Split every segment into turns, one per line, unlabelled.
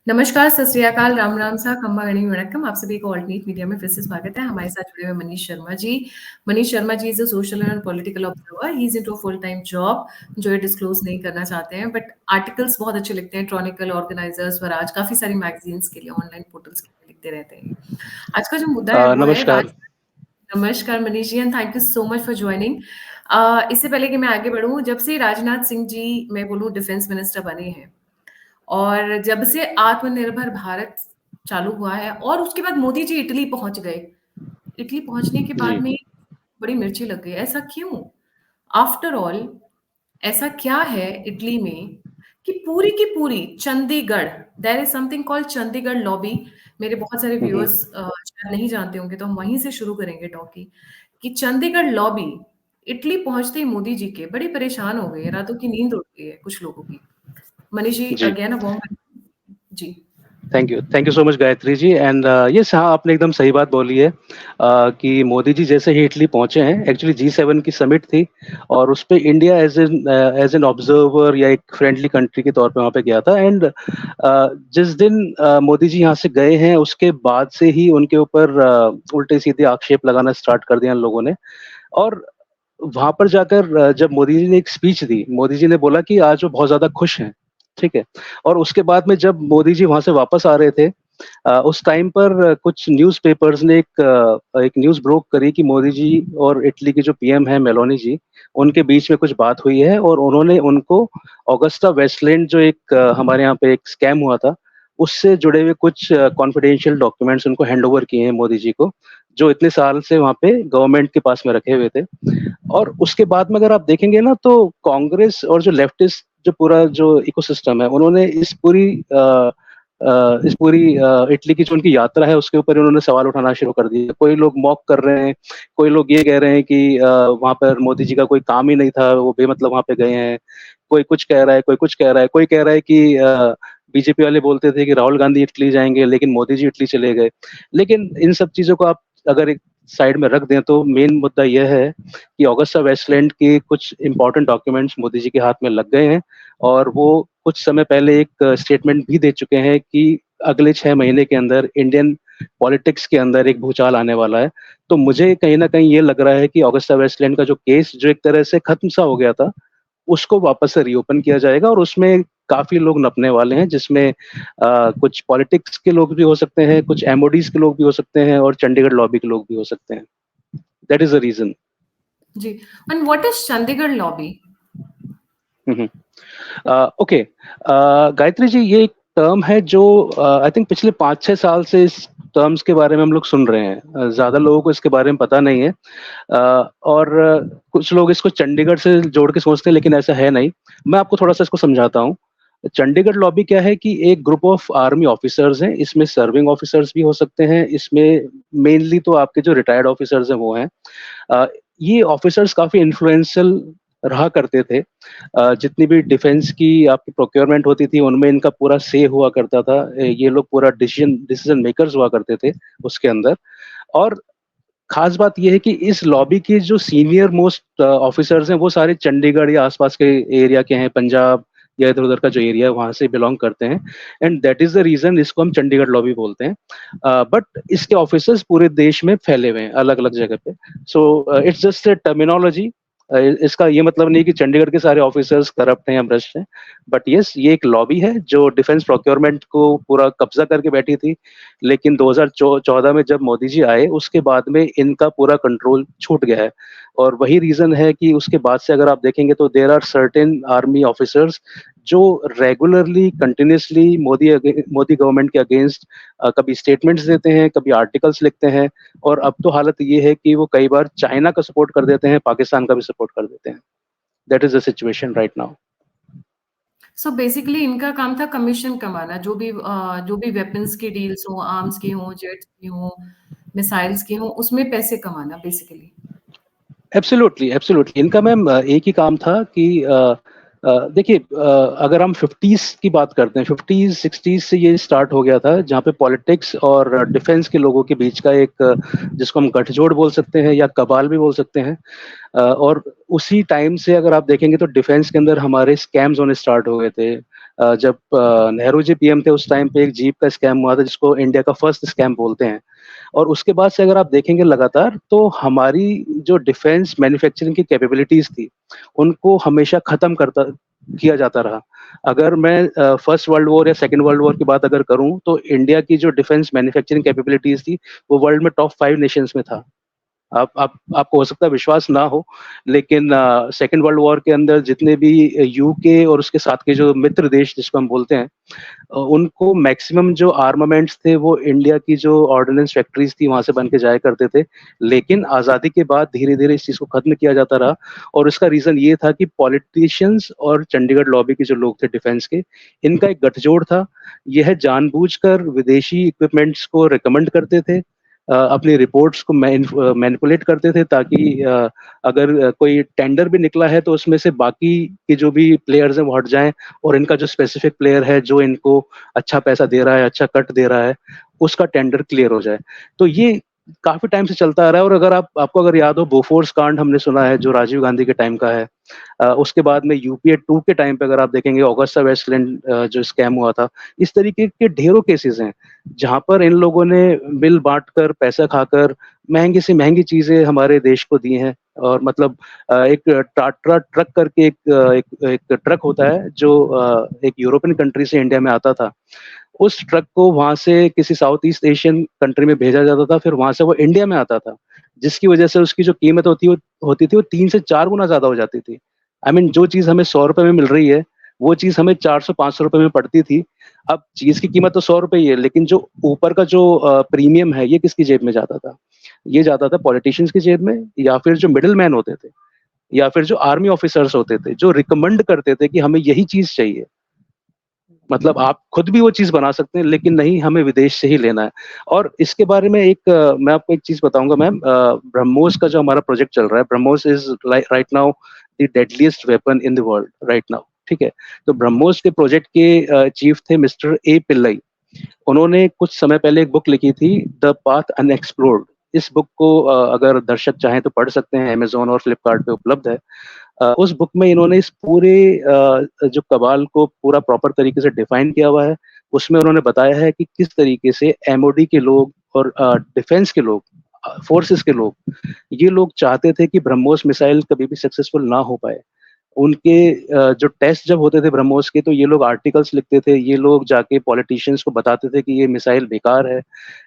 नमस्कार, सत श्री अकाल, राम राम सा, खम्मा गणी वणक्कम। आप सभी को ऑल्टरनेट मीडिया में फिर से स्वागत है। हमारे साथ जुड़े हुए Manish Sharma ji. Manish Sharma ji is a social and political observer. He is into full time job जो ये डिस्क्लोज नहीं करना चाहते हैं, बट आर्टिकल्स बहुत अच्छे लिखते हैं। क्रॉनिकल, ऑर्गेनाइजर, स्वराज, काफी सारी मैगजीन्स के लिए, ऑनलाइन पोर्टल्स के लिए लिखते रहते हैं। आज का जो मुद्दा है वो है
नमस्कार।
नमस्कार Manish ji, and thank you so much for joining. इससे पहले कि मैं आगे बढ़ूं, जब से राजनाथ सिंह जी, मैं बोलूं, डिफेंस मिनिस्टर बने हैं और जब से आत्मनिर्भर भारत चालू हुआ है और उसके बाद मोदी जी इटली पहुंच गए। इटली पहुंचने के बाद
जी।
में बड़ी मिर्ची लग गई। ऐसा क्यों? आफ्टर ऑल, ऐसा क्या है इटली में कि पूरी की पूरी Chandigarh, there is something called Chandigarh lobby. मेरे बहुत सारे
हुँ, हुँ।
व्यूअर्स शायद नहीं जानते होंगे, तो हम वहीं से शुरू करेंगे टॉकी कि चंडीगढ़ लॉबी इटली पहुंचते ही मोदी जी के बड़ी परेशान हो गई है, रातों की नींद उड़ गई है कुछ लोगों की। मनीष जी,
जी,
अगेन अ वार्म जी।
Thank you so much Gayatri ji and yes हाँ, आपने एकदम सही बात बोली है कि मोदी जी जैसे ही इटली पहुँचे हैं, एक्चुअली G7 की समिट थी और उसपे इंडिया एज़ एन ऑब्जर्वर या एक फ्रेंडली कंट्री के तौर पे वहाँ पे गया था एंड जिस दिन मोदी जी यहाँ से गए हैं, उसके बाद से ही उनके ऊपर उल्टे-सीधे आक्षेप लगाना स्टार्ट कर दिया इन लोगों ने और वहाँ पर जाकर जब मोदी जी ने एक स्पीच दी, मोदी जी ने बोला कि आज वो बहुत ज़्यादा खुश हैं, ठीक है? और उसके बाद में जब मोदी जी वहाँ से वापस आ रहे थे उस टाइम पर कुछ न्यूज़पेपर्स ने एक न्यूज़ ब्रोक करी कि मोदी जी और इटली के जो पीएम हैं मेलोनी जी, उनके बीच में कुछ बात हुई है और उन्होंने उनको ऑगस्टा वेस्टलैंड जो एक हमारे यहाँ पे एक स्कैम हुआ था, उससे जुड़े हुए कुछ कॉन्फिडेंशियल डॉक्यूमेंट्स उनको हैंडओवर किए हैं मोदी जी को, जो इतने साल से वहाँ पे गवर्नमेंट के पास में रखे हुए थे। और उसके बाद में अगर आप देखेंगे ना तो कांग्रेस और जो लेफ्टिस्ट जो पूरा जो इकोसिस्टम है उन्होंने इस पूरी इटली की जो उनकी यात्रा है उसके ऊपर उन्होंने सवाल उठाना शुरू कर दिए। कोई लोग मॉक कर रहे हैं, कोई लोग ये कह रहे हैं कि वहाँ पर मोदी जी का कोई काम ही नहीं था, वो बेमतलब वहाँ पे गए हैं। कोई कुछ कह रहा है, कोई कुछ कह रहा है, कोई कह रहा है कि बीजेपी वाले बोलते थे कि राहुल गांधी इटली जाएंगे लेकिन मोदी जी इटली चले गए। लेकिन इन सब चीजों को आप अगर एक साइड में रख दें तो मेन मुद्दा यह है कि ऑगस्टा वेस्टलैंड के कुछ इंपॉर्टेंट डॉक्यूमेंट्स मोदी जी के हाथ में लग गए हैं और वो कुछ समय पहले एक स्टेटमेंट भी दे चुके हैं कि अगले 6 महीने के अंदर इंडियन पॉलिटिक्स के अंदर एक भूचाल आने वाला है। तो मुझे कहीं ना कहीं ये लग रहा है कि ऑगस्टा वेस्टलैंड का जो केस जो एक तरह से खत्म सा हो गया था, उसको वापस से रीओपन किया जाएगा और उसमें काफी लोग नपने वाले हैं, जिसमें कुछ पॉलिटिक्स के लोग भी हो सकते हैं, कुछ एमओडीज के लोग भी हो सकते हैं और चंडीगढ़ लॉबी के लोग भी हो सकते हैं। That is the reason.
जी, and what is Chandigarh lobby?
Okay, Gayatri ji, ये एक टर्म है जो आई थिंक पिछले 5-6 साल से इस टर्म्स के बारे में हम लोग सुन रहे हैं। ज्यादा लोगों को इसके बारे में पता नहीं है और कुछ लोग इसको चंडीगढ़ से जोड़ के सोचते हैं, लेकिन ऐसा है नहीं। मैं आपको थोड़ा सा इसको समझाता हूँ। चंडीगढ़ लॉबी क्या है कि एक ग्रुप ऑफ आर्मी ऑफिसर्स हैं, इसमें सर्विंग ऑफिसर्स भी हो सकते हैं, इसमें मेनली तो आपके जो रिटायर्ड ऑफिसर्स हैं वो हैं। ये ऑफिसर्स काफी इन्फ्लुएंशियल रहा करते थे। जितनी भी डिफेंस की आपकी प्रोक्योरमेंट होती थी उनमें इनका पूरा से हुआ करता था। ये लोग पूरा डिसीजन डिसीजन मेकर्स हुआ करते थे उसके अंदर। और खास बात ये है कि इस लॉबी के जो सीनियर मोस्ट ऑफिसर्स हैं वो सारे चंडीगढ़ या आसपास के एरिया के हैं, पंजाब या इधर उधर का जो एरिया है वहां से बिलोंग करते हैं। And that is the reason इसको हम चंडीगढ़ लॉबी बोलते हैं। बट इसके ऑफिसर्स पूरे देश में फैले हुए हैं अलग अलग जगह पे। So it's just terminology. इसका ये मतलब नहीं कि चंडीगढ़ के सारे ऑफिसर्स करप्ट हैं या भ्रष्ट हैं, बट यस, ये एक लॉबी है जो डिफेंस प्रोक्योरमेंट को पूरा कब्जा करके बैठी थी। लेकिन 2014 में जब मोदी जी आए उसके बाद में इनका पूरा कंट्रोल छूट गया है। और वही रीजन है कि उसके बाद से अगर आप देखेंगे तो there are certain army officers जो रेगुलरली कंटिन्यूसली मोदी गवर्नमेंट के अगेंस्ट कभी स्टेटमेंट्स देते हैं, कभी आर्टिकल्स लिखते हैं। और अब तो हालत ये है कि वो कई बार चाइना का सपोर्ट कर देते हैं, पाकिस्तान का भी सपोर्ट कर देते हैं। That is the situation right now.
So basically इनका काम था कमीशन कमाना, जो भी वेपन्स की डील्स हो, आर्म्स की हो, जेट्स की हो, मिसाइल्स की हो, उसमें पैसे कमाना बेसिकली।
एब्सोल्युटली एब्सोल्युटली, इनका मैम एक ही काम था कि देखिए, अगर हम 50s की बात करते हैं, 50s 60s से ये स्टार्ट हो गया था जहाँ पे पॉलिटिक्स और डिफेंस के लोगों के बीच का एक जिसको हम गठजोड़ बोल सकते हैं या कबाल भी बोल सकते हैं। और उसी टाइम से अगर आप देखेंगे तो डिफेंस के अंदर हमारे स्कैम्स होने स्टार्ट हो गए थे। जब नेहरू जी पीएम थे उस टाइम पे एक जीप का स्कैम हुआ था जिसको इंडिया का फर्स्ट स्कैम बोलते हैं। और उसके बाद से अगर आप देखेंगे लगातार तो हमारी जो डिफेंस मैन्युफैक्चरिंग की कैपेबिलिटीज थी उनको हमेशा खत्म करता किया जाता रहा। अगर मैं फर्स्ट वर्ल्ड वॉर या सेकंड वर्ल्ड वॉर की बात अगर करूं तो इंडिया की जो डिफेंस मैन्युफैक्चरिंग कैपेबिलिटीज थी वो वर्ल्ड में टॉप 5 नेशंस में था। आपको हो सकता है विश्वास ना हो, लेकिन सेकेंड वर्ल्ड वॉर के अंदर जितने भी यूके और उसके साथ के जो मित्र देश जिसको हम बोलते हैं, उनको मैक्सिमम जो आर्मामेंट्स थे वो इंडिया की जो ऑर्डिनेंस फैक्ट्रीज थी वहां से बन के जाया करते थे। लेकिन आज़ादी के बाद धीरे धीरे इस चीज़ को खत्म किया जाता रहा, और इसका रीज़न ये था कि पॉलिटिशियंस और चंडीगढ़ लॉबी के जो लोग थे डिफेंस के, इनका एक गठजोड़ था। यह जानबूझकर विदेशी इक्विपमेंट्स को रिकमेंड करते थे, अपनी रिपोर्ट्स को मैनिपुलेट करते थे, ताकि अगर कोई टेंडर भी निकला है तो उसमें से बाकी के जो भी प्लेयर्स हैं वो हट जाएं, और इनका जो स्पेसिफिक प्लेयर है जो इनको अच्छा पैसा दे रहा है, अच्छा कट दे रहा है, उसका टेंडर क्लियर हो जाए। तो ये काफी टाइम से चलता आ रहा है। और अगर आपको अगर याद हो, बोफोर्स कांड हमने सुना है जो राजीव गांधी के टाइम का है। उसके बाद में यूपीए 2 के टाइम पे अगर आप देखेंगे ऑगस्टा वेस्टलैंड जो स्कैम हुआ था। इस तरीके के ढेरों केसेस हैं जहां पर इन लोगों ने मिल बांट कर, पैसा खाकर महंगी से महंगी चीजें हमारे देश को दी हैं। और मतलब एक टाटा ट्रक करके एक ट्रक होता है जो एक यूरोपियन कंट्री से इंडिया में आता था। उस ट्रक को वहां से किसी साउथ ईस्ट एशियन कंट्री में भेजा जाता था, फिर वहां से वो इंडिया में आता था, जिसकी वजह से उसकी जो कीमत होती थी वो 3 से 4 गुना ज्यादा हो जाती थी। आई मीन जो चीज हमें 100 रुपए में मिल रही है वो चीज हमें 400-500 रुपए में पड़ती थी। अब चीज की कीमत तो 100 रुपए ही है, लेकिन जो ऊपर का जो प्रीमियम है ये किसकी जेब में जाता था? ये जाता था पॉलिटिशियंस की जेब में, या फिर जो मिडिल मैन होते थे, या फिर जो आर्मी ऑफिसर्स होते थे जो रिकमेंड करते थे कि हमें यही चीज चाहिए। मतलब आप खुद भी वो चीज बना सकते हैं, लेकिन नहीं, हमें विदेश से ही लेना है। और इसके बारे में मैं आपको एक चीज बताऊंगा मैम। ब्रह्मोस का जो हमारा प्रोजेक्ट चल रहा है, BrahMos is right now the deadliest weapon in the world right now. ठीक है। तो ब्रह्मोस के प्रोजेक्ट के चीफ थे मिस्टर ए पिल्लई। उन्होंने कुछ समय पहले एक बुक लिखी थी, द पाथ अनएक्सप्लोर्ड। इस बुक को अगर दर्शक चाहें तो पढ़ सकते हैं, अमेजोन और फ्लिपकार्ट पे उपलब्ध है। उस बुक में इन्होंने इस पूरे जो कबाल को पूरा प्रॉपर तरीके से डिफाइन किया हुआ है। उसमें उन्होंने बताया है कि किस तरीके से एमओडी के लोग और डिफेंस के लोग, फोर्सेस के लोग, ये लोग चाहते थे कि ब्रह्मोस मिसाइल कभी भी सक्सेसफुल ना हो पाए। उनके जो टेस्ट जब होते थे ब्रह्मोस के, तो ये लोग आर्टिकल्स लिखते थे, ये लोग जाके पॉलिटिशियंस को बताते थे कि ये मिसाइल बेकार है,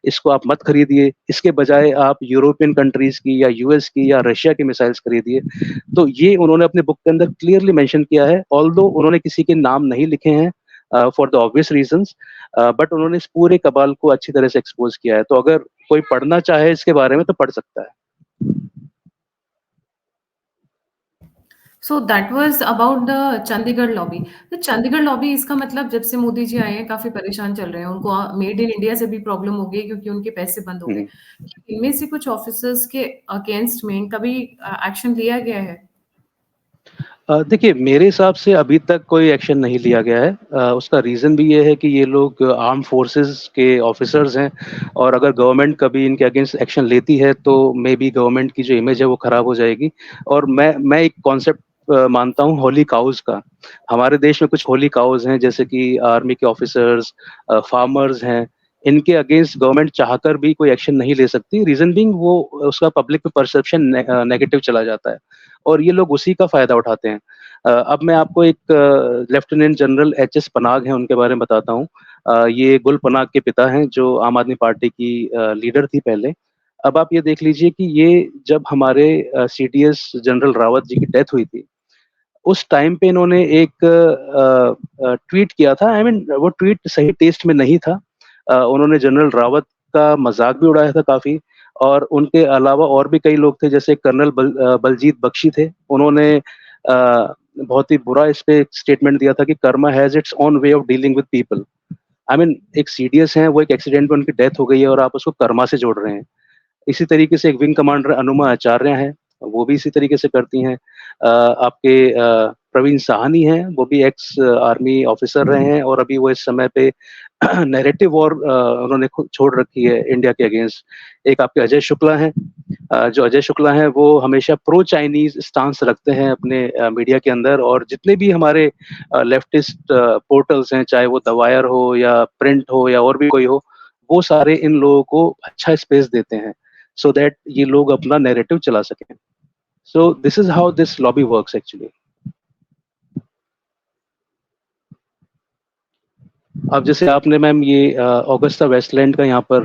इसको आप मत खरीदिए, इसके बजाय आप यूरोपियन कंट्रीज की या यूएस की या रशिया की मिसाइल्स खरीदिए। तो ये उन्होंने अपने बुक के अंदर क्लियरली मेंशन किया है, ऑल्दो उन्होंने किसी के नाम नहीं लिखे हैं for the obvious reasons, but उन्होंने इस पूरे कबाल को अच्छी तरह से एक्सपोज किया है। तो अगर कोई पढ़ना चाहे इसके बारे में तो पढ़ सकता है।
So that was about the Chandigarh lobby. तो चंडीगढ़ लॉबी, इसका मतलब जब से मोदी जी आए हैं काफी परेशान चल रहे हैं, उनको मेड इन इंडिया से भी प्रॉब्लम हो गई क्योंकि उनके पैसे बंद हो गए।
हम्म।
क्या इनमें से कुछ ऑफिसर्स के अगेंस्ट में कभी एक्शन लिया गया है?
देखिए, मेरे हिसाब से अभी तक कोई एक्शन नहीं लिया गया है। उसका रीज़न भी ये है कि ये लोग आर्म फोर्सेस के ऑफिसर्स हैं, और अगर गवर्नमेंट कभी इनके अगेंस्ट एक्शन लेती है तो मे बी गवर्नमेंट की जो इमेज है वो खराब हो जाएगी। और मैं एक कॉन्सेप्ट मानता हूँ होली काउज का। हमारे देश में कुछ होली काउज हैं, जैसे कि आर्मी के ऑफिसर्स, फार्मर्स हैं। इनके अगेंस्ट गवर्नमेंट चाहकर भी कोई एक्शन नहीं ले सकती। रीज़न बिंग वो उसका पब्लिक में परसेप्शन नेगेटिव चला जाता है, और ये लोग उसी का फायदा उठाते हैं। अब मैं आपको एक lieutenant general H S Panag हैं उनके बारे में बताता हूँ। ये गुल पनाग के पिता हैं जो आम आदमी पार्टी की लीडर थी पहले। अब आप ये देख लीजिए कि ये जब हमारे सीडीएस जनरल रावत जी की डेथ हुई थी, उस टाइम पे इन्होंने एक ट्वीट किया था। आई मीन वो ट्वीट सही टेस्ट में नहीं था। उन्होंने जनरल रावत का मजाक भी उड़ाया था काफी। और उनके अलावा और भी कई लोग थे, जैसे कर्नल बलजीत बख्शी थे। उन्होंने बहुत ही बुरा इस पे स्टेटमेंट दिया था कि karma has its own way of dealing with people. I mean एक सीडीएस हैं, वो एक एक्सीडेंट में उनकी डेथ हो गई है और आप उसको कर्मा से जोड़ रहे हैं। इसी तरीके से एक विंग कमांडर अनुमा आचार्य हैं, वो भी इसी तरीके से करती हैं। आपके प्रवीण साहनी हैं, वो भी एक्स आर्मी ऑफिसर रहे हैं, और अभी वो इस समय पे नैरेटिव वॉर उन्होंने छोड़ रखी है इंडिया के अगेंस्ट। एक आपके अजय शुक्ला हैं, जो अजय शुक्ला हैं वो हमेशा प्रो चाइनीज स्टांस रखते हैं अपने मीडिया के अंदर, और जितने भी हमारे लेफ्टिस्ट पोर्टल्स हैं, चाहे वो द वायर हो या प्रिंट हो या और भी कोई हो, वो सारे इन लोगों को अच्छा स्पेस देते हैं सो दैट ये लोग अपना नैरेटिव चला सकें। सो this is how this lobby works actually. अब जैसे आपने मैम ये ऑगस्टा वेस्टलैंड का यहाँ पर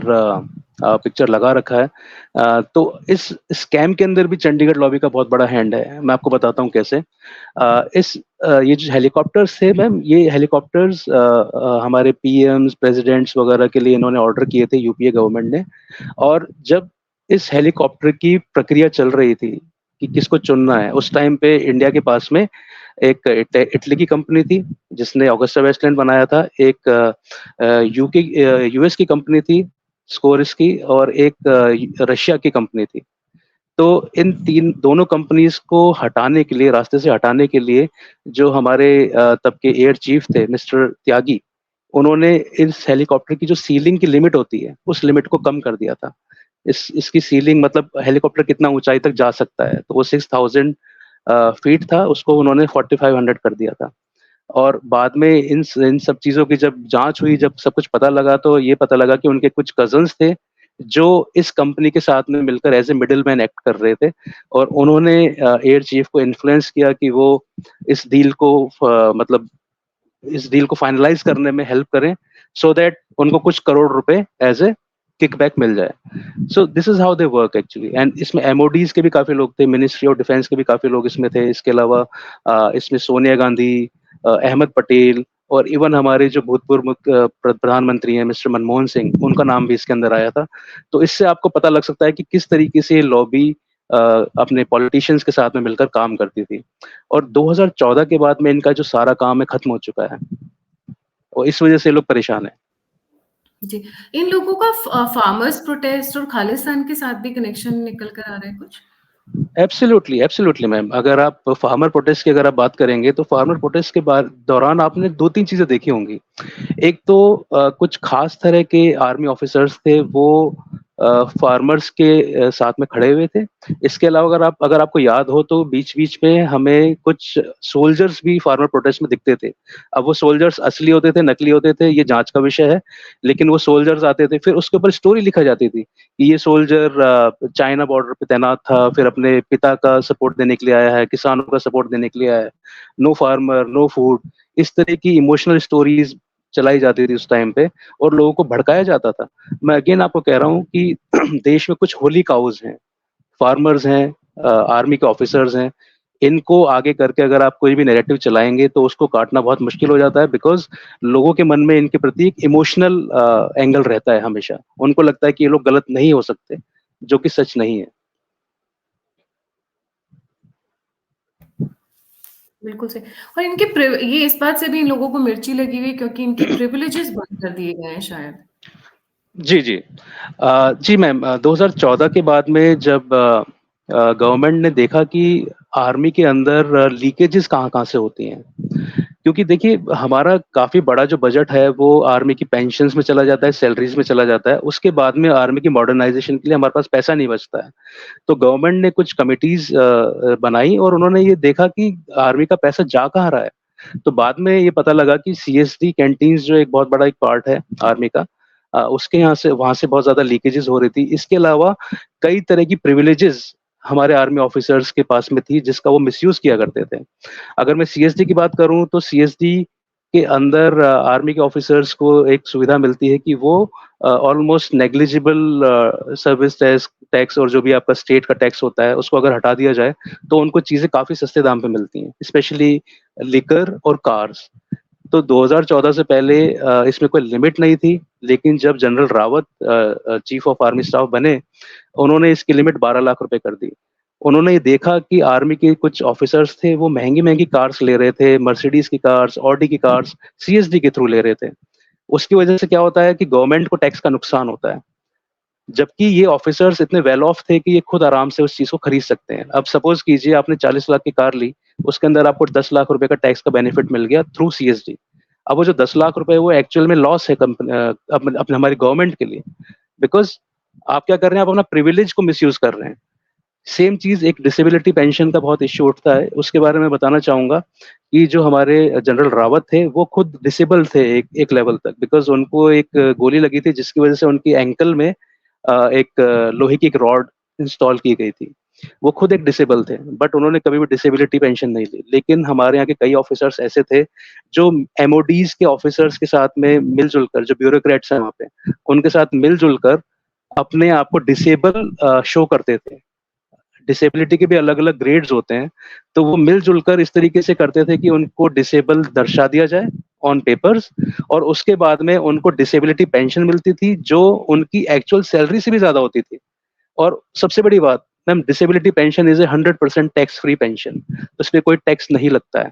पिक्चर लगा रखा है, तो इस स्कैम के अंदर भी चंडीगढ़ लॉबी का बहुत बड़ा हैंड है। मैं आपको बताता हूँ कैसे। ये जो हेलीकॉप्टर्स थे मैम, ये हेलीकॉप्टर्स हमारे पीएम्स प्रेसिडेंट्स वगैरह के लिए इन्होंने ऑर्डर किए थे यूपीए गवर्नमेंट ने। और जब इस हेलीकॉप्टर की प्रक्रिया चल रही थी कि किसको चुनना है, उस टाइम पे इंडिया के पास में एक इटली की कंपनी थी जिसने ऑगस्टा वेस्टलैंड बनाया था, एक यूके यूएस की कंपनी थी स्कोरिस की, और एक रशिया की कंपनी थी। तो इन दोनों कंपनीज को हटाने के लिए, रास्ते से हटाने के लिए, जो हमारे तब के एयर चीफ थे मिस्टर त्यागी, उन्होंने इस हेलीकॉप्टर की जो सीलिंग की लिमिट होती है उस लिमिट को कम कर दिया था। इसकी सीलिंग मतलब हेलीकॉप्टर कितना ऊंचाई तक जा सकता है, तो वो 6000 फीट था, उसको उन्होंने 4500 कर दिया था। और बाद में इन सब चीजों की जब जांच हुई, जब सब कुछ पता लगा, तो ये पता लगा कि उनके कुछ कजन्स थे जो इस कंपनी के साथ में मिलकर as a middle man act कर रहे थे, और उन्होंने एयर चीफ को इन्फ्लुएंस किया कि वो इस डील को मतलब इस डील को फाइनलाइज करने में हेल्प करें, सो दैट उनको कुछ करोड़ रुपए एज ए किकबैक मिल जाए। सो this is how they work actually. And इसमें एमओडीज के भी काफी लोग थे, मिनिस्ट्री ऑफ डिफेंस के भी काफी लोग इसमें थे। इसके अलावा इसमें सोनिया गांधी, अहमद पटेल, और इवन हमारे जो भूतपूर्व प्रधानमंत्री हैं मिस्टर मनमोहन सिंह, उनका नाम भी इसके अंदर आया था। तो इससे आपको पता लग सकता है कि किस तरीके से लॉबी अपने पॉलिटिशियंस के साथ में मिलकर काम करती थी। और 2014 के बाद में इनका जो सारा काम है खत्म हो चुका है, और इस वजह से लोग परेशान हैं।
जी, इन लोगों का फार्मर्स प्रोटेस्ट और खालिस्तान के साथ भी कनेक्शन निकल कर आ रहा है कुछ?
Absolutely, absolutely ma'am. अगर आप फार्मर प्रोटेस्ट की अगर आप बात करेंगे, तो फार्मर प्रोटेस्ट के दौरान आपने 2-3 चीजें देखी होंगी। एक तो कुछ खास तरह के आर्मी ऑफिसर्स थे, वो फार्मर्स के साथ में खड़े हुए थे। इसके अलावा अगर आपको याद हो, तो बीच-बीच में हमें कुछ सोल्जर्स भी फार्मर प्रोटेस्ट में दिखते थे। अब वो सोल्जर्स असली होते थे, नकली होते थे, ये जाँच का विषय है। लेकिन वो सोल्जर्स आते थे, फिर उसके ऊपर स्टोरी लिखा जाती थी कि ये सोल्जर चाइना बॉर्डर पे तैनात था, फिर अपने पिता का सपोर्ट देने के लिए आया है, किसानों का सपोर्ट देने के लिए आया है, नो फार्मर, नो फूड। इस तरह की इमोशनल स्टोरीज चलाई जाती थी उस टाइम पे, और लोगों को भड़काया जाता था। मैं अगेन आपको कह रहा हूँ कि देश में कुछ होली काउज हैं, फार्मर्स हैं, आर्मी के ऑफिसर्स हैं। इनको आगे करके अगर आप कोई भी नैरेटिव चलाएंगे, तो उसको काटना बहुत मुश्किल हो जाता है, बिकॉज लोगों के मन में इनके प्रति एक इमोशनल एंगल रहता है हमेशा। उनको लगता है कि ये लोग गलत नहीं हो सकते, जो कि सच नहीं है।
बिल्कुल सही। और ये इस बात से भी इन लोगों को मिर्ची लगी हुई क्योंकि इनके प्रिविलेजेस बंद कर दिए गए हैं शायद।
जी, जी। जी मैम, 2014 के बाद में जब गवर्नमेंट ने देखा कि आर्मी के अंदर लीकेजेस कहाँ-कहाँ से होती हैं। क्योंकि देखिए, हमारा काफ़ी बड़ा जो बजट है वो आर्मी की पेंशन्स में चला जाता है, सैलरीज़ में चला जाता है। उसके बाद में आर्मी की मॉडर्नाइज़ेशन के लिए हमारे पास पैसा नहीं बचता है। तो गवर्नमेंट ने कुछ कमिटीज़ बनाई, और उन्होंने ये देखा कि आर्मी का पैसा जा कहाँ रहा है। तो बाद में ये पता लगा कि सीएसडी कैंटीन्स, जो एक बहुत बड़ा एक पार्ट है आर्मी का, उसके वहाँ से बहुत ज़्यादा लीकेजेस हो रही थी। इसके अलावा कई तरह की प्रिविलेजेस हमारे आर्मी ऑफिसर्स के पास में थी, जिसका वो मिसयूज़ किया करते थे। अगर मैं सीएसडी की बात करूँ, तो सीएसडी के अंदर आर्मी के ऑफिसर्स को एक सुविधा मिलती है कि वो ऑलमोस्ट नेग्लिजिबल सर्विस टैक्स और जो भी आपका स्टेट का टैक्स होता है, उसको अगर हटा दिया जाए, तो उनको चीज़ें काफ़ी सस्ते दाम पे मिलती हैं, स्पेशली लिकर और कार्स। तो 2014 से पहले इसमें कोई लिमिट नहीं थी, लेकिन जब general Rawat chief of army staff बने, उन्होंने इसकी लिमिट 12 लाख रुपए कर दी। उन्होंने ये देखा कि आर्मी के कुछ ऑफिसर्स थे, वो महँगी-महँगी कार्स ले रहे थे, मर्सिडीज़ की कार्स, ऑडी की कार्स, सीएसडी के थ्रू ले रहे थे। उसकी वजह से क्या होता है कि गवर्नमेंट को टैक्स का नुकसान होता है। जबकि ये ऑफिसर्स इतने वेल ऑफ थे कि ये खुद आराम से उस चीज़ को खरीद सकते हैं। अब सपोज़ कीजिए आपने 40 लाख की कार ली, उसके अंदर आपको 10 लाख रुपए का टैक्स का बेनिफिट मिल गया थ्रू सीएसडी। अब वो जो 10 लाख रुपए वो एक्चुअल में लॉस है अपने अपने हमारी गवर्नमेंट के लिए, बिकॉज आप क्या कर रहे हैं, आप अपना प्रिविलेज को मिसयूज कर रहे हैं। सेम चीज एक डिसेबिलिटी पेंशन का बहुत इश्यू उठता है, उसके बारे में बताना चाहूंगा कि जो हमारे जनरल रावत थे वो खुद डिसेबल थे एक लेवल तक, बिकॉज उनको एक गोली लगी थी जिसकी वजह से उनकी एंकल में एक लोहे की एक रॉड इंस्टॉल की गई थी। वो खुद एक डिसेबल थे, बट उन्होंने कभी भी डिसेबिलिटी पेंशन नहीं ली। लेकिन हमारे यहाँ के कई ऑफिसर्स ऐसे थे जो एमओडीज के ऑफिसर्स के साथ में मिलजुल कर, जो ब्यूरोक्रेट्स हैं वहाँ पे, उनके साथ मिलजुल कर अपने आप को डिसेबल शो करते थे। डिसेबिलिटी के भी अलग अलग ग्रेड्स होते हैं, तो वो मिलजुल कर इस तरीके से करते थे कि उनको डिसेबल दर्शा दिया जाए ऑन पेपर्स, और उसके बाद में उनको डिसेबिलिटी पेंशन मिलती थी जो उनकी एक्चुअल सैलरी से भी ज्यादा होती थी। और सबसे बड़ी बात ma'am, disability pension is a 100% tax free pension, उस पर कोई टैक्स नहीं लगता है।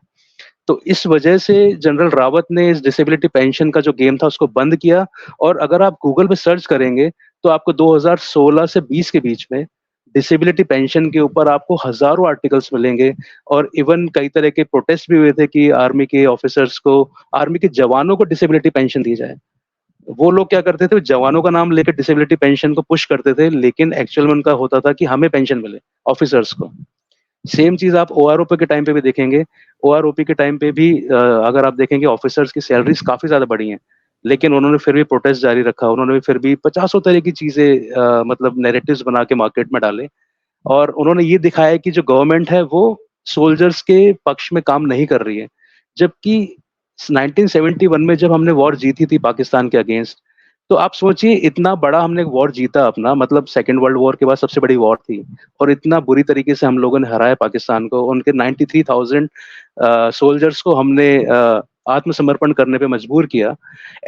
तो इस वजह से जनरल रावत ने इस डिसेबिलिटी पेंशन का जो गेम था उसको बंद किया। और अगर आप गूगल पे सर्च करेंगे तो आपको 2016 से 20 के बीच में डिसेबिलिटी पेंशन के ऊपर आपको हजारों आर्टिकल्स मिलेंगे। और इवन कई तरह के प्रोटेस्ट भी हुए थे कि आर्मी के ऑफिसर्स को, आर्मी के जवानों को डिसेबिलिटी पेंशन दी जाए। वो लोग क्या करते थे, जवानों का नाम लेकर डिसेबिलिटी पेंशन को पुश करते थे, लेकिन एक्चुअल में उनका होता था कि हमें पेंशन मिले, ऑफिसर्स को। सेम चीज आप ओआरओपी के टाइम पे भी देखेंगे। ओआरओपी के टाइम पे भी अगर आप देखेंगे ऑफिसर्स की सैलरीज काफी ज्यादा बढ़ी हैं, लेकिन उन्होंने फिर भी प्रोटेस्ट जारी रखा, उन्होंने फिर भी पचासों तरह की चीजें मतलब नैरेटिव्स बना के मार्केट में डाले। और उन्होंने ये दिखाया कि जो गवर्नमेंट है वो सोल्जर्स के पक्ष में काम नहीं कर रही है। जबकि 1971 में जब हमने वॉर जीती थी पाकिस्तान के अगेंस्ट, तो आप सोचिए इतना बड़ा हमने वॉर जीता अपना, मतलब सेकेंड वर्ल्ड वॉर के बाद सबसे बड़ी वॉर थी, और इतना बुरी तरीके से हम लोगों ने हराया पाकिस्तान को। उनके 93,000 सोल्जर्स को हमने आत्मसमर्पण करने पे मजबूर किया।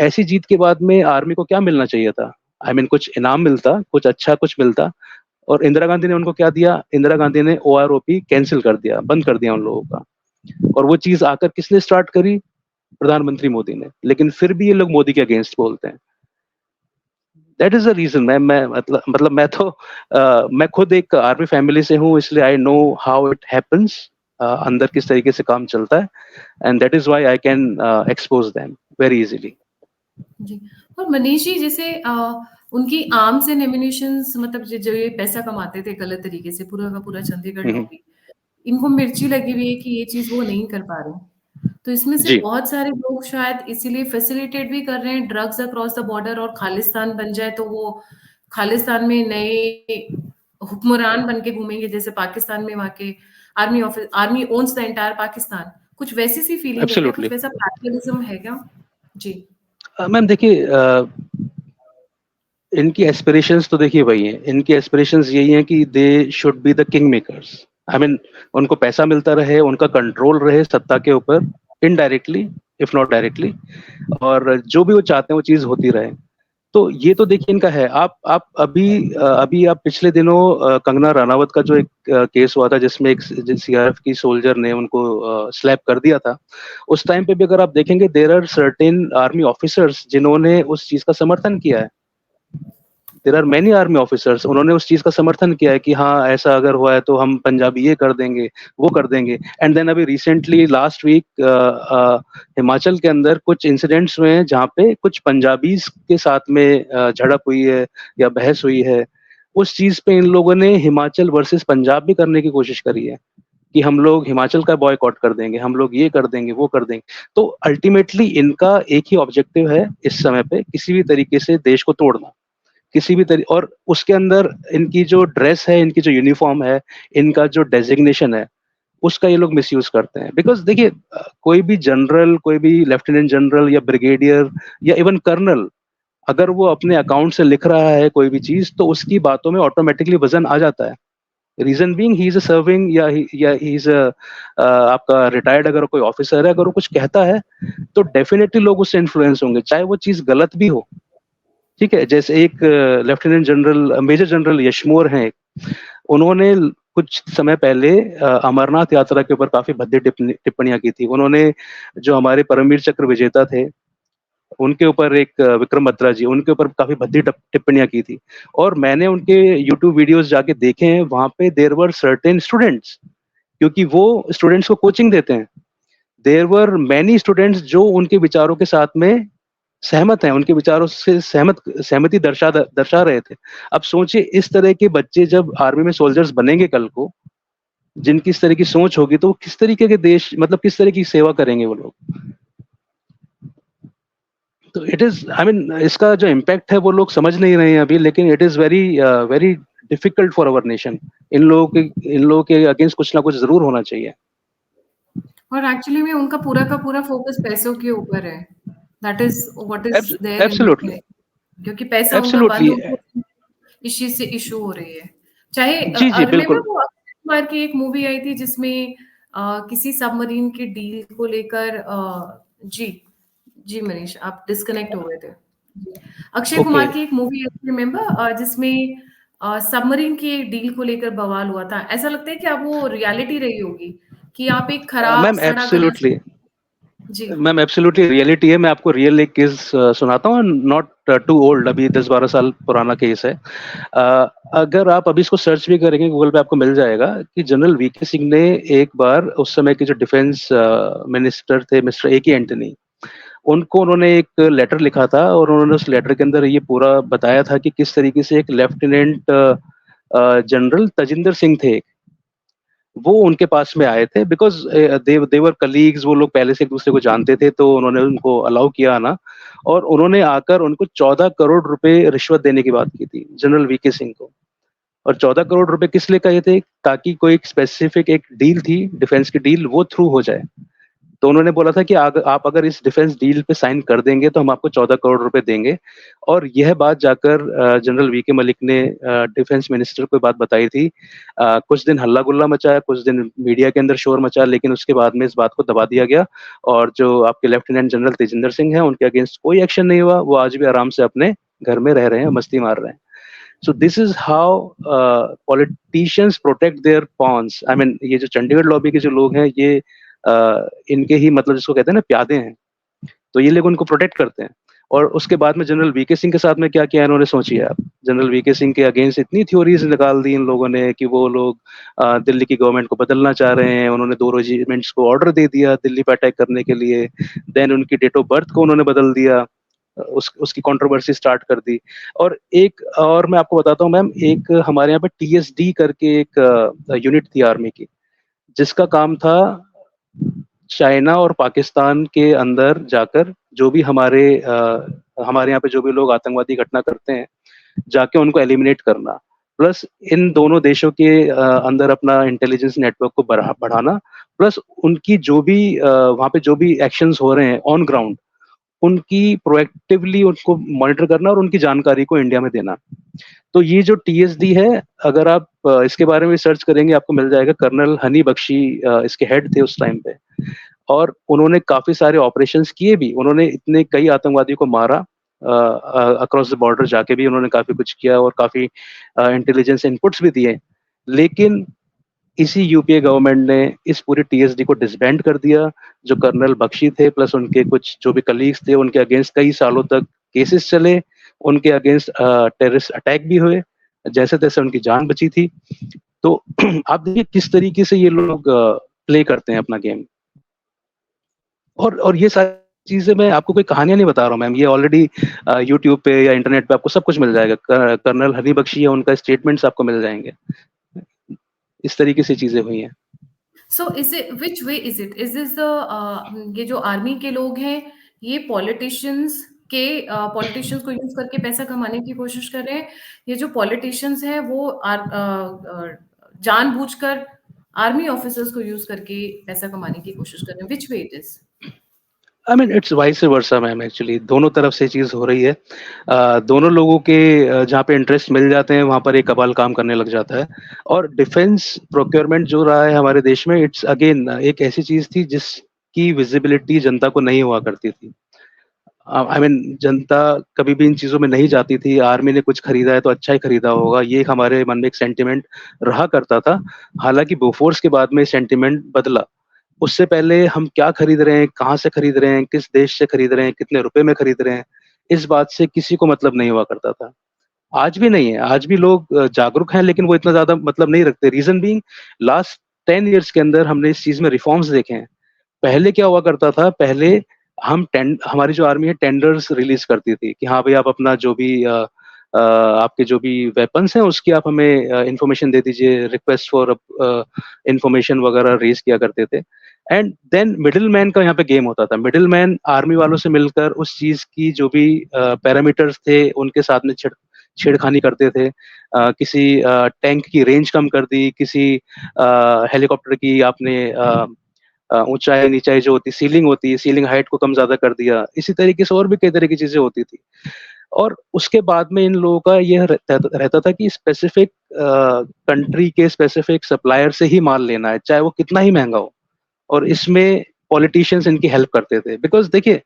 ऐसी जीत के बाद में आर्मी को क्या मिलना चाहिए था? आई मीन कुछ इनाम मिलता, कुछ अच्छा कुछ मिलता। और इंदिरा गांधी ने उनको क्या दिया? इंदिरा गांधी ने ओआरओपी कैंसिल कर दिया, बंद कर दिया उन लोगों का। और वो चीज आकर किसने स्टार्ट करी? प्रधानमंत्री मोदी ने। लेकिन फिर भी ये लोग मोदी के अगेंस्ट बोलते हैं। That is the reason. मैं मतलब मैं खुद एक आर्मी फैमिली से हूँ, इसलिए I know how it happens, अंदर किस तरीके से काम चलता है, and that is why I can expose them very easily.
जी। और मनीष जी, जैसे उनकी आर्म्स एंड एम्युनिशंस, मतलब जो ये पैसा कमाते थे गलत तरीके से, पूरा का पूरा चंडीगढ़ लॉबी, इनको मिर्ची लगी हुई है कि ये चीज वो नहीं कर पा रहे। तो इसमें से
जी,
बहुत सारे लोग शायद इसीलिए फैसिलिटेट भी कर रहे हैं ड्रग्स अक्रॉस द बॉर्डर, और खालिस्तान बन जाए तो वो खालिस्तान में नए हुक्मरान बन के घूमेंगे, जैसे पाकिस्तान में वहाँ के army owns the entire Pakistan. कुछ वैसी सी फीलिंग है क्या? कुछ
एब्सोल्युटली।
वैसा पैट्रियटिज्म है क्या? जी।
मैम देखिए, इनकी एस्पिरेशंस तो देखिए वही हैं। इनकी एस्पिरेशंस यही हैं कि they should be the king makers. I mean उनको पैसा मिलता रहे, उनका कंट्रोल रहे सत्ता के ऊपर, इनडायरेक्टली इफ नॉट डायरेक्टली, और जो भी वो चाहते हैं वो चीज होती रहे। तो ये तो देखिए इनका है। आप अभी आप पिछले दिनों कंगना रनावत का जो एक केस हुआ था जिसमें एक सीआरएफ की सोल्जर ने उनको स्लैप कर दिया था, उस टाइम पे भी अगर आप देखेंगे there are certain army officers जिन्होंने उस चीज का समर्थन किया है। There are many army officers, उन्होंने उस चीज का समर्थन किया है कि हाँ ऐसा अगर हुआ है तो हम पंजाबी ये कर देंगे, वो कर देंगे। एंड देन अभी रिसेंटली लास्ट वीक हिमाचल के अंदर कुछ इंसिडेंट्स हुए हैं जहाँ पे कुछ पंजाबीज के साथ में झड़प हुई है या बहस हुई है। उस चीज पे इन लोगों ने हिमाचल वर्सेस पंजाब भी करने की कोशिश करी है कि हम लोग हिमाचल का बॉयकॉट कर देंगे, हम लोग ये कर देंगे, वो कर देंगे। तो अल्टीमेटली इनका एक ही ऑब्जेक्टिव है इस समय पे, किसी भी तरीके से देश को तोड़ना, किसी भी तरीके। और उसके अंदर इनकी जो ड्रेस है, इनकी जो यूनिफॉर्म है, इनका जो डेजिग्नेशन है, उसका ये लोग मिसयूज करते हैं। बिकॉज देखिए कोई भी जनरल, कोई भी लेफ्टिनेंट जनरल या ब्रिगेडियर या इवन कर्नल, अगर वो अपने अकाउंट से लिख रहा है कोई भी चीज तो उसकी बातों में ऑटोमेटिकली वजन आ जाता है। Reason being he is a serving, या ही इज आपका रिटायर्ड अगर कोई ऑफिसर है, अगर वो कुछ कहता है तो डेफिनेटली लोग उससे इन्फ्लुएंस होंगे, चाहे वो चीज गलत भी हो। ठीक है, जैसे एक लेफ्टिनेंट जनरल, मेजर जनरल यशमोर हैं, उन्होंने कुछ समय पहले अमरनाथ यात्रा के ऊपर काफी भद्दी टिप्पणियां की थी। उन्होंने जो हमारे परमवीर चक्र विजेता थे उनके ऊपर, एक विक्रम बत्रा जी, उनके ऊपर काफी भद्दी टिप्पणियां की थी। और मैंने उनके यूट्यूब वीडियोस जाके देखे हैं, वहां पे देयर वर सर्टेन स्टूडेंट्स, क्योंकि वो स्टूडेंट्स को कोचिंग देते हैं। देयर वर मैनी स्टूडेंट्स जो उनके विचारों के साथ में सहमत हैं, उनके विचारों से सहमति दर्शा रहे थे। अब सोचिए इस तरह के बच्चे जब आर्मी में सोल्जर्स बनेंगे कल को, जिनकी इस तरह की सोच होगी, तो वो किस तरीके के देश, मतलब किस तरह की सेवा करेंगे वो लोग। तो इट इज, आई मीन, इसका जो इम्पैक्ट है वो लोग समझ नहीं रहे हैं अभी, लेकिन it is very very difficult for our nation. इन लोगों के अगेंस्ट कुछ ना कुछ जरूर होना चाहिए।
और एक्चुअली में उनका पूरा का पूरा फोकस पैसों के ऊपर है। That is what is there in,
absolutely,
क्योंकि पैसा उनका बंद
एब्सोल्युटली।
हो गया, इस चीज से इशू हो रही है। चाहे
जी जी,
रिमेम्बर
बिल्कुल।
वो अक्षय कुमार की एक मूवी आई थी जिसमें किसी सबमरीन के डील को लेकर जी जी मनीष, आप डिस्कनेक्ट हो गए थे। जी। अक्षय
ओके।
कुमार की एक मूवी है रिमेम्बर, जिसमें सबमरीन की एक डील को लेकर बवाल हुआ था। ऐसा लगता है कि अब वो रियलिटी रही होगी कि आप एक खराब
मैम
सड़ा गला।
एब्सोल्युटली,
जी।
मैम एब्सोल्युटली रियलिटी है। मैं आपको रियल एक केस सुनाता हूँ, नॉट टू ओल्ड, अभी 10-12 साल पुराना केस है। अगर आप अभी इसको सर्च भी करेंगे गूगल पे, आपको मिल जाएगा कि जनरल वीके सिंह ने एक बार, उस समय के जो डिफेंस मिनिस्टर थे मिस्टर ए के एंटनी, उनको उन्होंने एक लेटर लिखा था, और उन्होंने उस लेटर के अंदर ये पूरा बताया था कि किस तरीके से एक लेफ्टिनेंट जनरल तजिंदर सिंह थे, वो उनके पास में आए थे, बिकॉज देवर कलीग्स, वो लोग पहले से एक दूसरे को जानते थे, तो उन्होंने उनको अलाउ किया आना, और उन्होंने आकर उनको 14 करोड़ रुपए रिश्वत देने की बात की थी जनरल वीके सिंह को। और 14 करोड़ रुपए किस लिए कहे थे? ताकि कोई एक स्पेसिफिक एक डील थी, डिफेंस की डील, वो थ्रू हो जाए। तो उन्होंने बोला था कि आप अगर इस डिफेंस डील पे साइन कर देंगे तो हम आपको 14 करोड़ रुपए देंगे। और यह बात जाकर जनरल वी के मलिक ने डिफेंस मिनिस्टर को बात बताई थी। कुछ दिन हल्ला गुल्ला मचा, कुछ दिन मीडिया के अंदर शोर मचा, लेकिन उसके बाद में इस बात को दबा दिया गया। और जो आपके लेफ्टिनेंट जनरल तेजिंदर सिंह हैं, उनके अगेंस्ट कोई एक्शन नहीं हुआ, वो आज भी आराम से अपने घर में रह रहे हैं, मस्ती मार रहे हैं। So this is how politicians protect their pawns. I mean, ये जो चंडीगढ़ लॉबी के जो लोग हैं, ये इनके ही, मतलब जिसको कहते हैं ना, प्यादे हैं। तो ये लोग उनको प्रोटेक्ट करते हैं। और उसके बाद में जनरल वीके सिंह के साथ में क्या किया इन्होंने, सोचिए आप। जनरल वीके सिंह के अगेंस्ट इतनी थ्योरीज निकाल दी इन लोगों ने कि वो लोग दिल्ली की गवर्नमेंट को बदलना चाह रहे हैं। उन्होंने 2 रेजिमेंट्स को ऑर्डर दे दिया दिल्ली पर अटैक करने के लिए। देन उनकी डेट ऑफ बर्थ को उन्होंने बदल दिया, उसकी कंट्रोवर्सी स्टार्ट कर दी। और एक और मैं आपको बताता हूँ मैम, एक हमारे यहाँ पे टीएसडी करके एक यूनिट थी आर्मी की, जिसका काम था चाइना और पाकिस्तान के अंदर जाकर जो भी हमारे यहाँ पे जो भी लोग आतंकवादी घटना करते हैं, जाके उनको एलिमिनेट करना, प्लस इन दोनों देशों के अंदर अपना इंटेलिजेंस नेटवर्क को बढ़ाना, प्लस उनकी जो भी वहाँ पे जो भी एक्शंस हो रहे हैं ऑन ग्राउंड, उनकी प्रोएक्टिवली उनको मॉनिटर करना और उनकी जानकारी को इंडिया में देना। तो ये जो टीएसडी है, अगर आप इसके बारे में सर्च करेंगे आपको मिल जाएगा। कर्नल हनी बख्शी इसके हेड थे उस टाइम पे, और उन्होंने काफी सारे ऑपरेशंस किए भी। उन्होंने इतने कई आतंकवादियों को मारा, अक्रॉस द बॉर्डर जाके भी उन्होंने काफी कुछ किया, और काफी इंटेलिजेंस इनपुट्स भी दिए। लेकिन इसी यूपीए गवर्नमेंट ने इस पूरी टीएसडी को डिसबैंड कर दिया। जो कर्नल बख्शी थे प्लस उनके कुछ जो भी कलीग्स थे, उनके अगेंस्ट कई सालों तक केसेस चले, उनके अगेंस्ट टेररिस्ट अटैक भी हुए, जैसे तैसे उनकी जान बची थी। तो आप देखिए किस तरीके से ये लोग प्ले करते हैं अपना गेम। और ये सारी चीजें मैं आपको कोई कहानियां नहीं बता रहा हूँ मैम, ये ऑलरेडी यूट्यूब पे या इंटरनेट पे आपको सब कुछ मिल जाएगा। कर्नल हनी बख्शी या उनका स्टेटमेंट्स आपको मिल जाएंगे। इस तरीके से चीजें हुई हैं।
So is it, which way is it, is this the, ये जो आर्मी के लोग हैं, ये पॉलिटिशियंस को यूज करके पैसा कमाने की कोशिश कर रहे हैं? ये जो पॉलिटिशियंस हैं वो जानबूझकर आर्मी ऑफिसर्स को यूज करके पैसा कमाने की कोशिश कर रहे हैं? Which way it is?
I mean it's vice versa ma'am, actually दोनों तरफ से चीज हो रही है। दोनों लोगों के जहाँ पे इंटरेस्ट मिल जाते हैं वहां पर एक कबाल काम करने लग जाता है। और डिफेंस प्रोक्योरमेंट जो रहा है हमारे देश में, इट्स अगेन एक ऐसी चीज थी जिसकी विजिबिलिटी जनता को नहीं हुआ करती थी। आई मीन जनता कभी भी इन चीजों में नहीं जाती थी। आर्मी ने कुछ खरीदा है तो अच्छा ही खरीदा होगा, ये हमारे मन में एक सेंटिमेंट रहा करता था। हालांकि बोफोर्स के बाद में सेंटिमेंट बदला। उससे पहले हम क्या खरीद रहे हैं, कहाँ से खरीद रहे हैं, किस देश से खरीद रहे हैं, कितने रुपए में खरीद रहे हैं, इस बात से किसी को मतलब नहीं हुआ करता था। आज भी नहीं है, आज भी लोग जागरूक हैं, लेकिन वो इतना ज्यादा मतलब नहीं रखते। रीजन बीइंग, लास्ट 10 ईयर्स के अंदर हमने इस चीज में रिफॉर्म्स देखे हैं। पहले क्या हुआ करता था, पहले हमारी जो आर्मी है टेंडर्स रिलीज करती थी कि हाँ भाई आप अपना जो भी आपके जो भी वेपन्स हैं उसकी आप हमें इंफॉर्मेशन दे दीजिए, रिक्वेस्ट फॉर इंफॉर्मेशन वगैरह रेज किया करते थे। एंड देन मिडिल मैन का यहाँ पे गेम होता था। मिडिल मैन आर्मी वालों से मिलकर उस चीज की जो भी पैरामीटर्स थे उनके साथ में छेड़खानी करते थे। किसी टैंक की रेंज कम कर दी, किसी हेलीकॉप्टर की आपने ऊंचाई नीचाई जो होती सीलिंग होती है, सीलिंग हाइट को कम ज्यादा कर दिया। इसी तरीके से और भी कई तरह की चीजें होती थी। और उसके बाद में इन लोगों का यह रहता था कि स्पेसिफिक कंट्री के स्पेसिफिक सप्लायर से ही माल लेना है, चाहे वो कितना ही महंगा हो। और इसमें पॉलिटिशियंस इनकी हेल्प करते थे, बिकॉज देखिए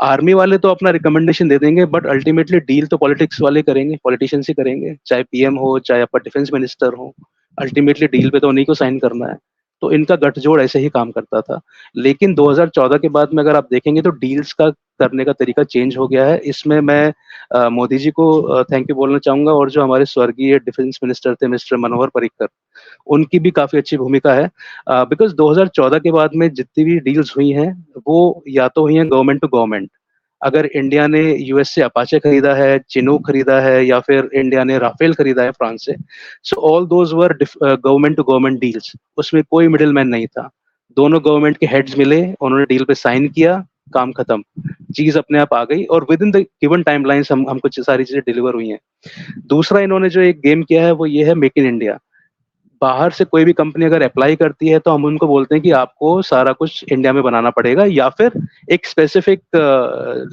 आर्मी वाले तो अपना रिकमेंडेशन दे देंगे, बट अल्टीमेटली डील तो पॉलिटिक्स वाले करेंगे, पॉलिटिशियंस ही करेंगे, चाहे पीएम हो चाहे आपका डिफेंस मिनिस्टर हो। अल्टीमेटली डील पे तो उन्हीं को साइन करना है। तो इनका गठजोड़ ऐसे ही काम करता था। लेकिन 2014 के बाद में अगर आप देखेंगे तो डील्स का करने का तरीका चेंज हो गया है। इसमें मैं मोदी जी को थैंक यू बोलना चाहूंगा, और जो हमारे स्वर्गीय डिफेंस मिनिस्टर थे मिस्टर मनोहर पर्रिकर, उनकी भी काफी अच्छी भूमिका है। बिकॉज 2014 के बाद में जितनी भी डील्स हुई हैं वो या तो हुई हैं गवर्नमेंट टू गवर्नमेंट। अगर इंडिया ने यूएस से अपाचे खरीदा है, चिनूक खरीदा है, या फिर इंडिया ने राफेल खरीदा है फ्रांस से, so all those were government to government deals. उसमें कोई मिडिल मैन नहीं था। दोनों गवर्नमेंट के हेड्स मिले, उन्होंने डील पे साइन किया, काम खत्म, चीज अपने आप आ गई, और with in the given timelines हमको सारी चीजें डिलीवर हुई हैं। दूसरा इन्होंने जो एक गेम किया है वो ये है मेक इन इंडिया। बाहर से कोई भी कंपनी अगर अप्लाई करती है तो हम उनको बोलते हैं कि आपको सारा कुछ इंडिया में बनाना पड़ेगा, या फिर एक स्पेसिफिक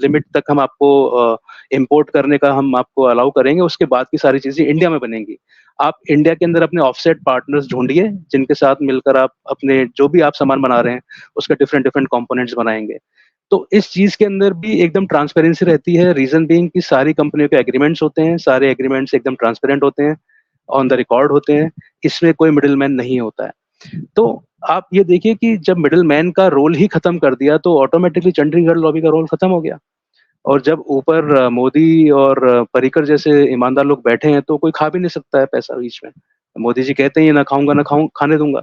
लिमिट तक हम आपको इंपोर्ट करने का हम आपको अलाउ करेंगे, उसके बाद की सारी चीजें इंडिया में बनेंगी। आप इंडिया के अंदर अपने ऑफसेट पार्टनर्स ढूंढिए जिनके साथ मिलकर आप अपने जो भी आप सामान बना रहे हैं उसका डिफरेंट डिफरेंट कंपोनेंट्स बनाएंगे। तो इस चीज के अंदर भी एकदम ट्रांसपेरेंसी रहती है। रीजन बीइंग कि सारी कंपनियों के एग्रीमेंट्स होते हैं, सारे एग्रीमेंट्स एकदम ट्रांसपेरेंट होते हैं, ऑन द रिकॉर्ड होते हैं। इसमें कोई मिडिल मैन नहीं होता है। तो आप ये देखिए कि जब मिडिल मैन का रोल ही खत्म कर दिया तो ऑटोमेटिकली चंडीगढ़ लॉबी का रोल खत्म हो गया। और जब ऊपर मोदी और पर्रिकर जैसे ईमानदार लोग बैठे हैं तो कोई खा भी नहीं सकता है पैसा बीच में। मोदी जी कहते हैं ना खाऊंगा ना खाने दूंगा।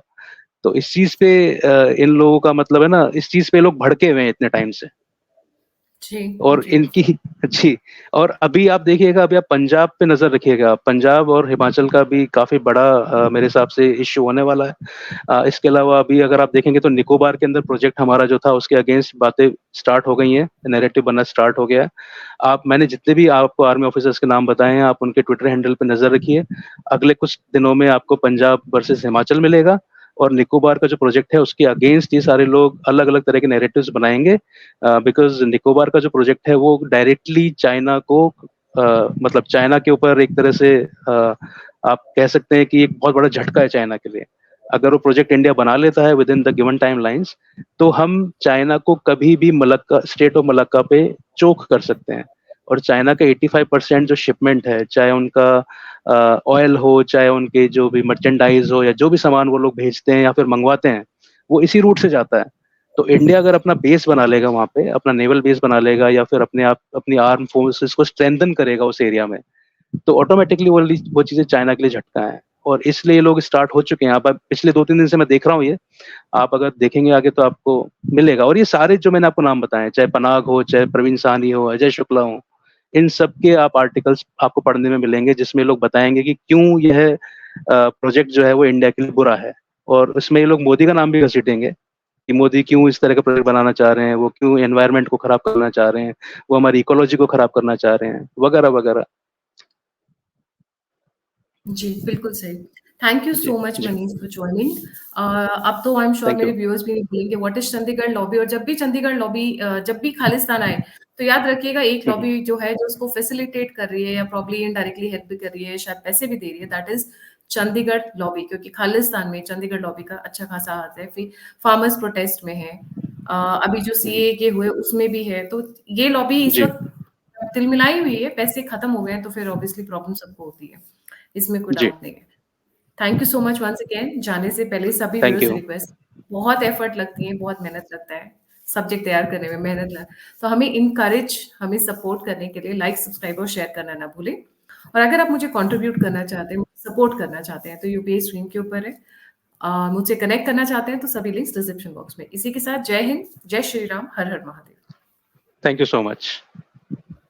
तो इस चीज पे इन लोगों का मतलब है ना, इस चीज पे लोग भड़के हुए हैं इतने टाइम से।
जी,
और
जी।
इनकी जी। और अभी आप देखिएगा, अभी आप पंजाब पे नजर रखिएगा, पंजाब और हिमाचल का भी काफी बड़ा मेरे हिसाब से इश्यू होने वाला है। इसके अलावा अभी अगर आप देखेंगे तो निकोबार के अंदर प्रोजेक्ट हमारा जो था उसके अगेंस्ट बातें स्टार्ट हो गई हैं, नैरेटिव बनना स्टार्ट हो गया है। मैंने जितने भी आपको आर्मी ऑफिसर्स के नाम बताए हैं आप उनके ट्विटर हैंडल पे नजर रखिए। अगले कुछ दिनों में आपको पंजाब वर्सेस हिमाचल मिलेगा, और निकोबार का जो प्रोजेक्ट है उसके अगेंस्ट ये सारे लोग अलग अलग तरह के नैरेटिव्स बनाएंगे। बिकॉज निकोबार का जो प्रोजेक्ट है वो डायरेक्टली चाइना को मतलब चाइना के ऊपर एक तरह से आप कह सकते हैं कि एक बहुत बड़ा झटका है चाइना के लिए। अगर वो प्रोजेक्ट इंडिया बना लेता है with in the given time lines, तो हम चाइना को कभी भी मलक्का स्टेट ऑफ मलक्का पे चोक कर सकते हैं। और चाइना का 85% जो शिपमेंट है, चाहे उनका ऑयल हो, चाहे उनके जो भी मर्चेंडाइज हो, या जो भी सामान वो लोग भेजते हैं या फिर मंगवाते हैं, वो इसी रूट से जाता है। तो इंडिया अगर अपना बेस बना लेगा वहां पे, अपना नेवल बेस बना लेगा, या फिर अपने आप अपनी आर्म फोर्सेस को स्ट्रेंथन करेगा उस एरिया में, तो ऑटोमेटिकली वो चीजें चाइना के लिए झटका है। और इसलिए ये लोग स्टार्ट हो चुके हैं। आप पिछले 2-3 दिन से मैं देख रहा हूँ ये, आप अगर देखेंगे आगे तो आपको मिलेगा। और ये सारे जो मैंने आपको नाम बताए, चाहे पनाग हो, चाहे प्रवीण साहनी हो, अजय शुक्ला हो, इन सब के आप आर्टिकल्स आपको पढ़ने में मिलेंगे जिसमें लोग बताएंगे कि क्यों यह प्रोजेक्ट जो है वो इंडिया के लिए बुरा है। और उसमें ये लोग मोदी का नाम भी घसीटेंगे कि मोदी क्यों इस तरह का प्रोजेक्ट बनाना चाह रहे हैं, वो क्यों एनवायरनमेंट को खराब करना चाह रहे हैं, वो हमारी इकोलॉजी को खराब करना चाह रहे हैं, वगैरह वगैरह।
जी, बिल्कुल सही। Thank you
ji
so much
ji.
Manish for joining. अब तो आई एम श्योर
थैंक
मेरे
यू।
व्यूअर्स भी बोलेंगे व्हाट इज़ चंडीगढ़ लॉबी, और जब भी चंडीगढ़ लॉबी जब भी खालिस्तान आए, तो याद रखिएगा एक लॉबी जो है जो उसको फैसिलिटेट कर रही है या प्रॉब्ली इनडायरेक्टली हेल्प भी कर रही है, शायद पैसे भी दे रही है, दैट इज़ चंडीगढ़ लॉबी, क्योंकि खालिस्तान में चंडीगढ़ लॉबी का अच्छा खासा हाथ है। फिर फार्मर्स प्रोटेस्ट में है, अभी जो सीएए के हुए उसमें भी है, तो ये लॉबी इस
जी
वक़्त तिलमिलाई हुई है, पैसे खत्म हो गए हैं तो फिर ऑब्वियसली प्रॉब्लम सबको होती है। इसमें कोई
जी।
डाउट नहीं है। Thank you so much once again. जाने से पहले सभी
थैंक
व्यूअर्स से
यू।
रिक्वेस्ट, बहुत एफर्ट लगती है, बहुत मेहनत लगता है, सब्जेक्ट तैयार करने में मेहनत लग, तो हमें इनकरेज, हमें सपोर्ट करने के लिए लाइक, सब्सक्राइब और शेयर करना ना भूलें। और अगर आप मुझे कंट्रीब्यूट करना चाहते हैं, सपोर्ट करना चाहते हैं, तो यूपीआई स्क्रीन के ऊपर है, मुझसे कनेक्ट करना चाहते हैं तो सभी लिंक्स डिस्क्रिप्शन बॉक्स में। इसी के साथ जय हिंद, जय श्री राम, हर हर Mahadev.
Thank you so much.